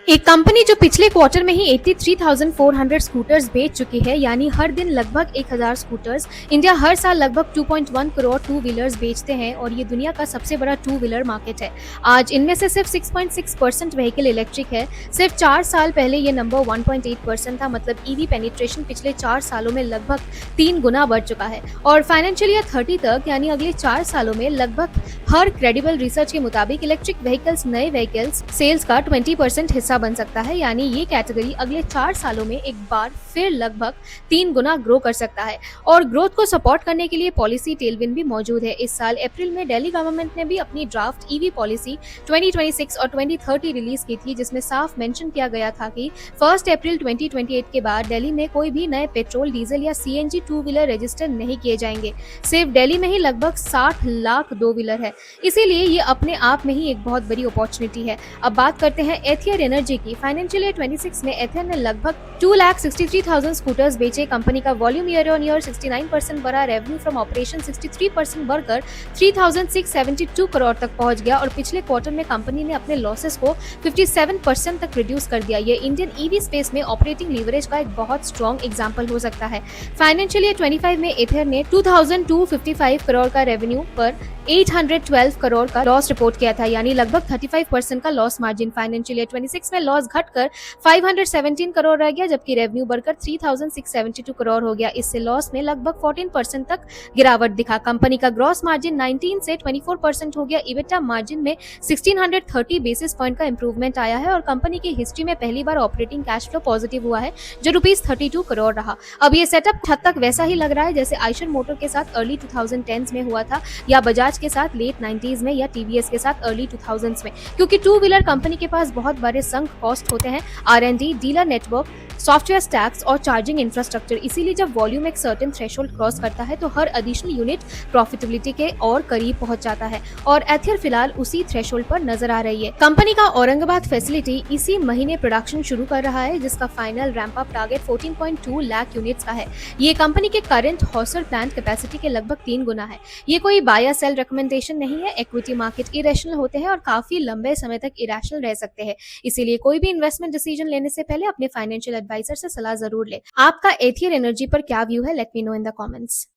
एक कंपनी जो पिछले क्वार्टर में ही 83,400 स्कूटर्स बेच चुकी है, यानी हर दिन लगभग 1,000 स्कूटर्स। इंडिया हर साल लगभग 2.1 करोड़ टू व्हीलर्स बेचते हैं और ये दुनिया का सबसे बड़ा टू व्हीलर मार्केट है। आज इनमें से सिर्फ 6.6% व्हीकल इलेक्ट्रिक है। सिर्फ 4 साल पहले ये नंबर 1.8% था। मतलब ईवी पेनिट्रेशन पिछले 4 सालों में लगभग 3 गुना बढ़ चुका है। और फाइनेंशियल ईयर 30 तक यानी अगले 4 सालों में लगभग हर क्रेडिबल रिसर्च के मुताबिक इलेक्ट्रिक व्हीकल्स नए व्हीकल्स सेल्स का 20% हिस्सा बन सकता है। यानी ये कैटेगरी अगले 4 सालों में एक बार फिर लगभग 3 गुना ग्रो कर सकता है। और ग्रोथ को सपोर्ट करने के लिए पॉलिसी टेलविंड भी मौजूद है। इस साल अप्रैल में दिल्ली गवर्नमेंट ने भी अपनी ड्राफ्ट ईवी पॉलिसी 2026 और 2030 रिलीज की थी, जिसमें साफ मेंशन किया गया था कि 1 अप्रैल 2028 के बाद दिल्ली में कोई भी नए पेट्रोल, डीजल या सीएनजी टू व्हीलर रजिस्टर नहीं किए जाएंगे। सिर्फ दिल्ली में ही लगभग 60 लाख दो व्हीलर है, इसीलिए ये अपने आप में ही एक बहुत बड़ी अपॉर्चुनिटी है। अब बात करते हैं एथियर एनर्जी की। फाइनेंशियल ईयर 26 में एथियर ने लगभग 2,63,000 स्कूटर्स बेचे। कंपनी का वॉल्यूम ईयर ऑन ईयर 69% बढ़ा। रेवेन्यू फ्रॉम ऑपरेशन 63% बढ़कर 3,672 करोड़ तक पहुंच गया और पिछले क्वार्टर में कंपनी ने अपने लॉसेस को 57% तक रिड्यूस कर दिया। ये इंडियन ईवी स्पेस में ऑपरेटिंग लीवरेज का एक बहुत स्ट्रॉन्ग एग्जांपल हो सकता है। फाइनेंशियल ईयर 25 में एथियर ने 2,255 करोड़ का रेवेन्यू पर 812 करोड़ का लॉस रिपोर्ट किया था, यानी लगभग 35% का लॉस मार्जिन। फाइनेंशियल ईयर 26 में लॉस घटकर 517 करोड़ रह गया, जबकि रेवेन्यू बढ़कर 3,672 करोड़ हो गया। इससे लॉस में लगभग 14% तक गिरावट दिखा। कंपनी का ग्रॉस मार्जिन 19 से 24% हो गया। इबिटा मार्जिन में 1630 बेसिस पॉइंट का इंप्रूवमेंट आया है और कंपनी की हिस्ट्री में पहली बार ऑपरेटिंग कैश फ्लो पॉजिटिव हुआ है, जो ₹32 करोड़ रहा। अब ये सेटअप हद तक वैसा ही लग रहा है जैसे आइशर मोटर के साथ अर्ली 2010s में हुआ था, या बजाज के साथ लेट 90s में, या टीवीएस के साथ अर्ली 2000s में, क्योंकि टू व्हीलर कंपनी के पास बहुत बड़े संक कॉस्ट होते हैं, R&D, dealer network, software stacks और चार्जिंग इंफ्रास्ट्रक्चर। इसीलिए जब वॉल्यूम एक सर्टेन थ्रेशोल्ड क्रॉस करता है तो हर एडिशनल यूनिट प्रॉफिटेबिलिटी के और करीब पहुंच जाता है और एथियर फिलहाल उसी थ्रेशोल्ड पर नजर आ रही है। कंपनी का औरंगाबाद फैसिलिटी इसी महीने प्रोडक्शन शुरू कर रहा है, जिसका final ramp up target 14.2 lakh units का है। ये कंपनी के करंट हॉसर प्लांट कैपेसिटी के लगभग 3 गुना है। ये कोई बाय या सेल रिकमेंडेशन नहीं है। इक्विटी मार्केट इरेशनल होते हैं और काफी लंबे समय तक इरेशनल रह सकते हैं, इसीलिए कोई भी इन्वेस्टमेंट डिसीजन लेने से पहले अपने फाइनेंशियल एडवाइजर से सलाह जरूर ले। आपका एथियर एनर्जी पर क्या व्यू है? Let me know in the comments.